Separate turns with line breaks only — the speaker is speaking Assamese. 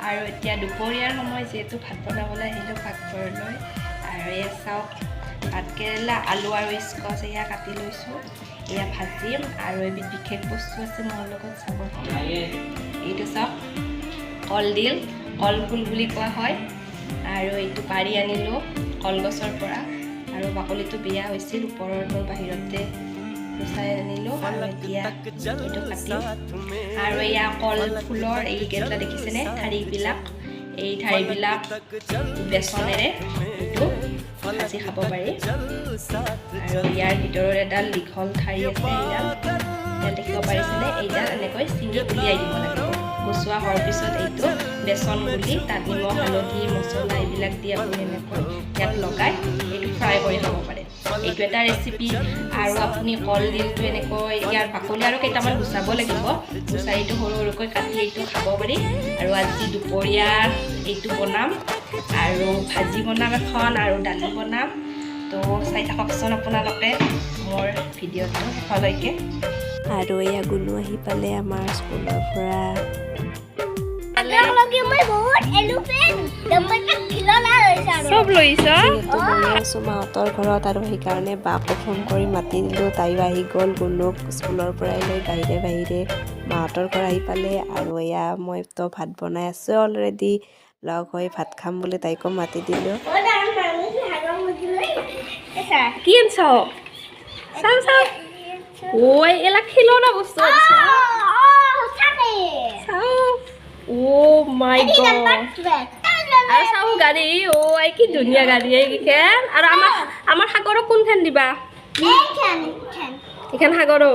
আৰু এতিয়া দুপৰীয়াৰ সময় যেহেতু ভাত বনাবলৈ আহিলোঁ পাকঘৰলৈ আৰু এয়া চাওক ভাতকেৰেলা আলু আৰু স্কচ এয়া কাটি লৈছোঁ এয়া ভাজিম আৰু এবিধ বিশেষ বস্তু আছে মোৰ লগত চাব এইটো চাওক কলডিল কলফুল বুলি কোৱা হয় আৰু এইটো পাৰি আনিলোঁ কলগছৰ পৰা আৰু বাকলিটো বেয়া হৈছিল ওপৰৰ বাহিৰতে গুচাই আনিলোঁ আৰু এতিয়া এইটো কাটিম আৰু এয়া কল ফুলৰ এইকেইটা দেখিছেনে ঠাৰিবিলাক এই ঠাৰিবিলাক বেচনেৰে এইটো ভাজি খাব পাৰি আৰু ইয়াৰ ভিতৰত এডাল দীঘল ঠাৰি আছে এইডাল দেখিব পাৰিছেনে এইডাল এনেকৈ ছিঙি উলিয়াই দিব লাগিব গুচোৱা হোৱাৰ পিছত এইটো বেচন গুলি তাত নিমখ হালধি মছলা এইবিলাক দি আপুনি এনেকৈ ইয়াত লগাই এইটো ফ্ৰাই কৰি খাব পাৰে এইটো এটা ৰেচিপি আৰু আপুনি কলডিলটো এনেকৈ ইয়াৰ বাকলি আৰু কেইটামান গুচাব লাগিব গুচাই এইটো সৰু সৰুকৈ কাটি এইটো খাব পাৰি আৰু আজি দুপৰীয়া এইটো বনাম আৰু ভাজি বনাম এখন আৰু দালি বনাম তো চাই থাককচোন আপোনালোকে মোৰ ভিডিঅ'টো শেষলৈকে আৰু এয়া গুণু আহি পালে আমাৰ স্কুলৰ পৰা চব লৈছ মাহঁতৰ ঘৰত আৰু সেইকাৰণে বাকো ফোন কৰি মাতি দিলোঁ তাইও আহি গ'ল গুণুক স্কুলৰ পৰাই লৈ বাহিৰে বাহিৰে মাহঁতৰ ঘৰ আহি পালে আৰু এয়া মইতো ভাত বনাই আছোঁ অলৰেডি লগ হৈ ভাত খাম বুলি তাইকো মাতি দিলোঁ কি আনছ চাওঁ চাওঁ ঐ এলা খিলনা বস্তু Oh my god. আৰু চাও গাড়ী ও আই কি ধুনীয়া গাড়ী এইকেইখন আৰু আমাৰ সাগৰক কোনখন দিবা এইখন সাগৰক